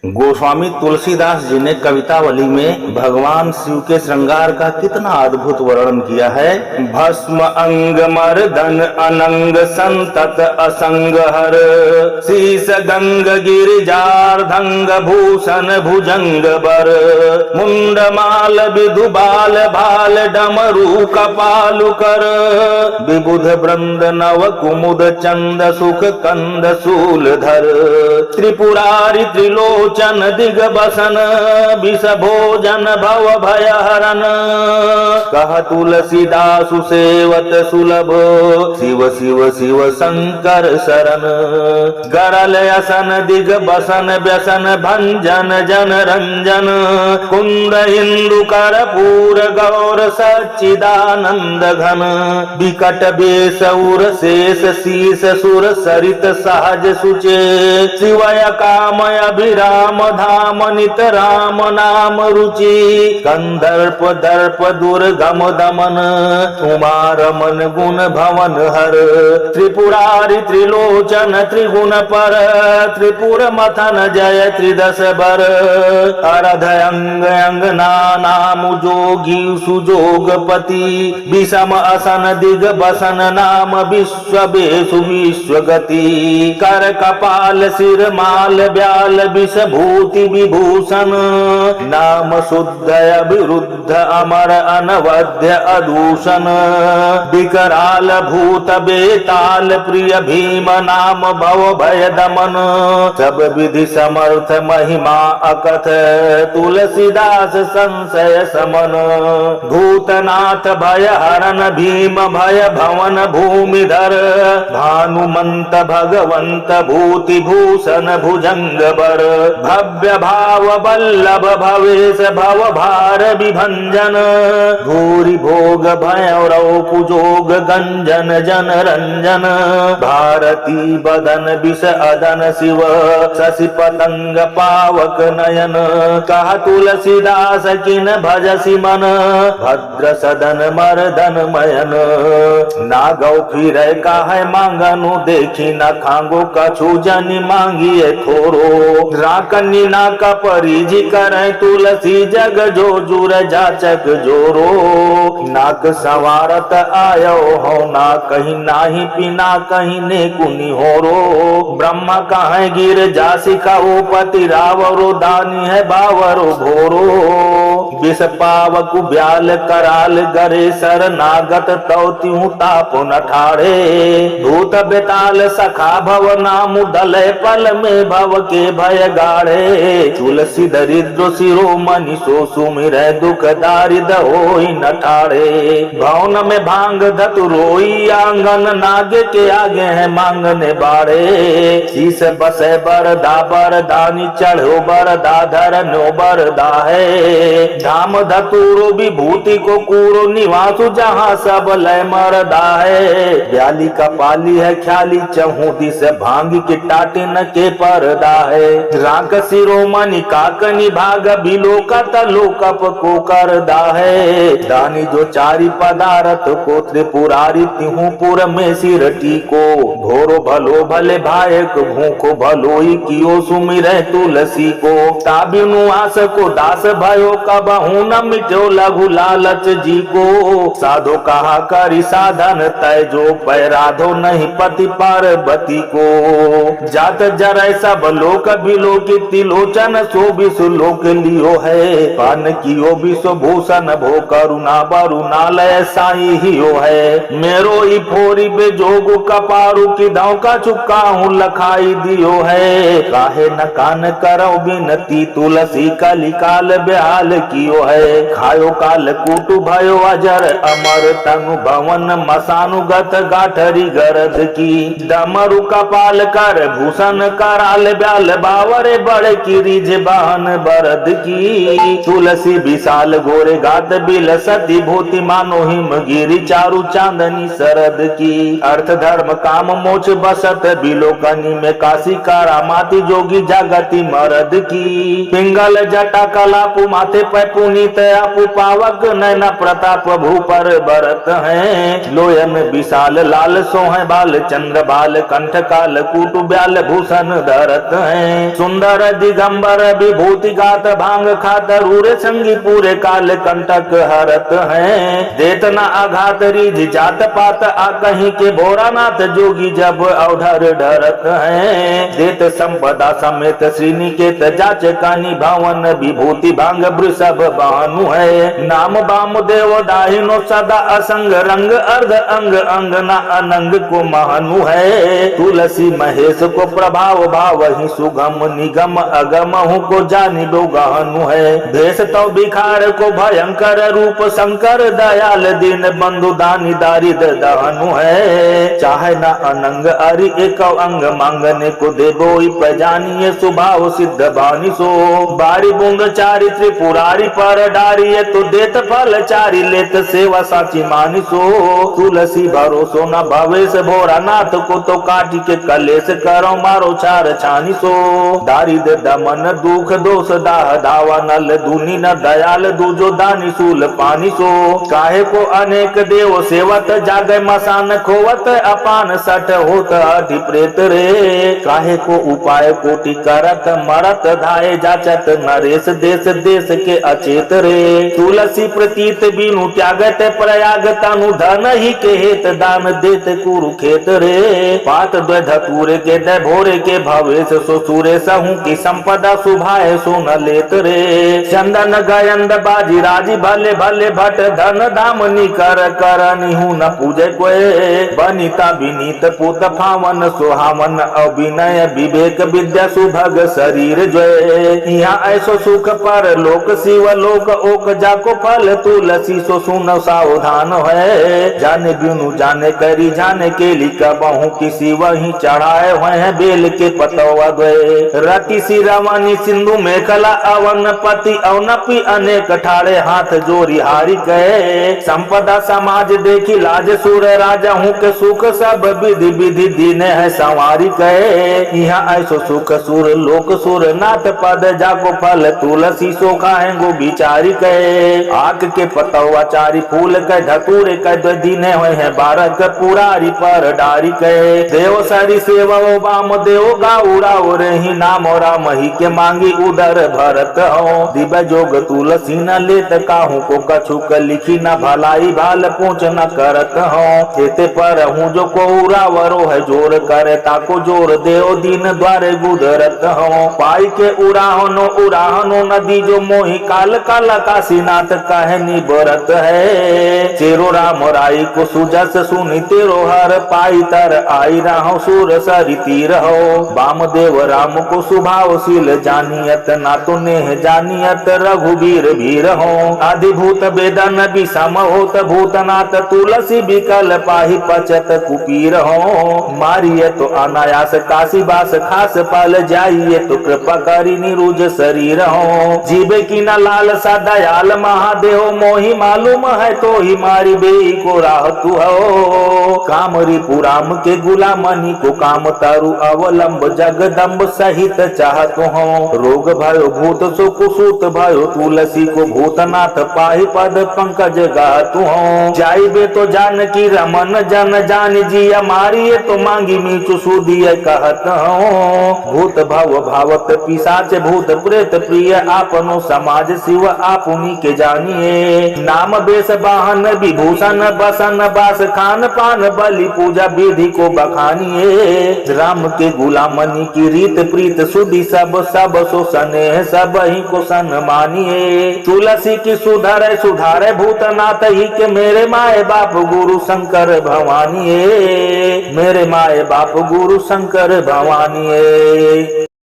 गोस्वामी तुलसीदास जी ने कवितावली में भगवान शिव के श्रृंगार का कितना अद्भुत वर्णन किया है। भस्म अंग मर्दन अनंग संतत असंग हर, शीस गंग गिरिजार्धंग भूषण भुजंग बर, मुंड माल विधु बाल भाल डमरू कपालु कर, विबुध वृंद नव कुमुद चंद सुख कंद शूल धर, त्रिपुरारि त्रिलोचन दिग बसन, विष भोजन भव भय हरन, कह तुलसीदासु सेवत सुलभ, शिव शिव शिव शंकर शरण, गरल असन दिग बसन व्यसन भंजन जन रंजन, कुंद इंदु कर्पूर गौर सच्चिदानंद घन, विकट बेस उर शेष शीस सुर सरित सहज सुचे, शिवय कामय अभिराम धाम नित राम नाम रुचि, कंदर्प दर्प दुर्गम दमन, उमा रमन गुण भवन हर, त्रिपुरारि त्रिलोचन त्रिगुण पर, त्रिपुर मथन जय त्रिदश बर, अरध अंग अंग नाम जोगी सुजोगपति, विषम असन दिग बसन नाम विश्व बेसु विश्व गति, कर कपाल सिर माल ब्याल विष भूति विभूषण, नाम शुद्ध अविरुद्ध अमर अनवध्य अदूषण, विकराल भूत बेताल प्रिय भीम नाम भव भय दमन, सब विधि समर्थ महिमा अकथ, तुलसीदास संशय समन, भूतनाथ भय हरन भीम भय भवन भूमिधर, भानुमंत भगवंत भूति भूषण भुजंग बर, भव्य भाव वल्लभ भवेश भव भार विभंजन, भूरि भोग भैरव कुजोग गंजन जन रंजन, भारती बदन विष अदन शिव शशि पतंग पावक नयन, कह तुलसीदास किन भजसि मन, भद्र सदन मर्दन मयन, ना गौ फिर काहे मांगनु देखी न खांगो कछु जनि मांगिए थोरो, राकनी ना कपरिजी करे तुलसी जग जो जुर जाचक जोरो, नाक संवारत आयो हो ना कहीं नाही पिना कहीं ने कुनी होरो, ब्रह्मा कहे गिर जासी का पति रावरो दानी है बावरो भोरो, विष पावकु ब्याल कराल गरे सर नागत तौ त्यू ताप न ठाड़े, भूत बेताल सखा भव नामु दले पल में भव के भय गाड़े, तुलसी दरिद्र सिरो मनि सो सुमिर दुख दारिद होई न ठाड़े, भवन में भांग धतुरोई आंगन नागे के आगे है मांगने बाड़े, शीस बसे बर दानी चढ़ो बर दाधर नो बर दाहे, धाम धतुरो विभूति को कूरो निवासु जहाँ सब लय मरदा है, ब्याली का पाली है ख्याली चहूदी से भांग की टाटिन के पर्दा है, राग शिरोमणि काकनि भाग बिलोकत लोकप को करदा है, दानी जो चारि पदार्थ को त्रिपुरारि तिहु पुर में सिरटी को, भोरो भलो भले भायक भूखो भलोई कियो सुमिरै तुलसी को, ताबिनु आस को दास भयो कबहु न मिटो लघु लालच जी को, साधो कहा करि साधन तय जो पैराधो नहीं पति पार्वती को, जात जरै सब लोक बिलोकी तिलोचन सो विश्व लोक लियो है, पान कियो विश्व भूषण भो करुणा बरुणालय साई हियो है, मेरो ई फोरी पे जोगु कपारू की दाव का चुका हूँ लखाई दियो है, काहे न कान करो बिनती तुलसी कलिकाल बेहाल कियो है, खायो काल कूटु भयो अजर अमर तंग भवन मसानुगत गाठरी गरद की, डमरु कपाल कर भूषण कराल ब्याल बावरे बड़े की रिझ बहन बरद की, तुलसी विशाल गोरे गात बिल सती भूति मानो हिम गिरी चारु चांदनी शरद की, अर्थ धर्म काम मोच बसत बिलोकनी में काशी कारा माती जोगी जागति मरद की, पिंगल जटा कलापु माथे पे पुनीत आपु पावक नैना प्रताप भूपर बरत हैं, लोयन विशाल लाल सोह बाल चंद्र बाल कंठ काल कूटु ब्याल भूषण धरत हैं, सुंदर दिगंबर दिगंबर विभूति गात भांग खात रूरे संगी पूरे काल कंटक हरत हैं। देत न आघात रिझ जात पात आ कहीं के भोरानाथ जोगी जब अवधर डरत हैं। देत संपदा समेत श्रीनिकेत जाच कानी भवन विभूति भांग वृषभ भानु है। नाम बाम देव दाहिनो सदा असंग रंग अर्ध अंग अंग न अनंग को महानु है। तुलसी महेश को प्रभाव भाव ही सुगम निगम अगम हूँ को जानी दो गहनु है। भेष तो बिखार को भयंकर रूप शंकर दयाल दीन बंधु दानी दारिद दहनु है। चाहे न अनंग अरि एक अंग मांगने को दे बोई पजानिए स्वभाव सिद्ध बानी सो। बारी बूंद चारि त्रिपुरारी पर डारिये तो देत फल चारि लेत सेवा साची मानी सो। तुलसी भरोसो न भवेश भोरानाथ को तो काटी के कलेश करो मारो चार छानी सो। दारिद दमन दुख दोष दाह धावा नल दूनी न दयाल दूजो दानी सूल पानी सो। काहे को अनेक देव सेवत जागे मसान खोवत अपान सठ होत अधि प्रेत रे। काहे को उपाय कोटि करत मरत धाये जाचत नरेश देश देश के अचेत रे। तुलसी प्रतीत बिनु त्यागत प्रयाग तनु धन ही के हेत दान देत कुरुखेत रे। पात धतूरे के दे भोरे के भवेश सो सूरे सहू की संपदा सुभाए सो न लेत रे। चंदन गयंद बाजी राजी भले भले भट धन दामनी कर कर निहू न पूजे कोय। बनिता विनीत पुत फावन सुहावन अभिनय विवेक विद्या सुभग शरीर जय। यहाँ ऐसो सुख पर लोक शिव लोक ओक जाको फल तुलसी सो सुन सावधान है। जाने बिनु जाने करी जाने के लिखा बहु किसी वही चढ़ाए हुए हैं बेल के पतवा गए। रति सी रवानी सिंधु में कला अवन पति अवनपी अनेक ठाड़े हाथ जोरी हारी गए। संपदा समाज देखी लाज सुर राजा हूँ के सुख सब विधि विधि दीने है संवारी गए। यहाँ ऐसो सुख सुर लोक सुर नाथ पद जाको फल तुलसी सो खाएंगो बिचारी गए। आग के पतवा चारी फूल के धतूरे के दीने हुए हैं बारक पुरारी पर डारी गए। देव सारी सेवा बाम देव गाउड़ा रही नाम राम ही के मांगी उदर भरत हो। दिव्य जोग तुलसी न लेत काहू को कछुक लिखी न भलाई भाल पूछ न करत हो। खेते पर हूँ जो को उरावरो है जोर करे ताको जोर देव दीन द्वारे गुदरत हो। पाई के उराहनो उराहनो नदी जो मोही काल काला काशीनाथ कहनी बरत है। चेरो राम राई को सुजस सुनी तेरो हर पाई तर आई राहो सूर सरी तीर हो। वामदेव राम को सुभावशील जानियत ना तो नेह जानियत रघुबीर भीर हो। आदिभूत वेदन विषम होत भूतनाथ तुलसी विकल पाही पचत कुपीर हो। मारिये तो अनायास काशी बास खास पाल जाइए तो कृपा करी निरुज शरीर हो। जीवे की न लाल सा दयाल महादेव मोही मालूम है तो ही मारी बेई को राह तू हो। कामरी पुराम के गुलामनी को काम तारू अवलंब जगदम्ब सहित चाहत हो। रोग भयो भूत सो कुसूत भयो तुलसी को भूतनाथ पाही पद पंकज गातु हो। जाइबे तो जानकी रमन जन जान जिया मारिये तो मांगी मीचु सुदिय कहत हो। भूत भव भावत पिशाच भूत प्रेत प्रिय आपनो समाज शिव आपुनी के जानिए। नाम बेस वाहन विभूषण बसन बास खान पान बलि पूजा विधि को बखानिए। राम के गुलामनी की रीत प्रीत सुधि सब सब सो स्नेह सब ही को सन मानिए। तुलसी की सुधारे सुधारे भूतनाथ ही के मेरे माए बाप गुरु शंकर भवानिए। मेरे माए बाप गुरु शंकर भवानिए।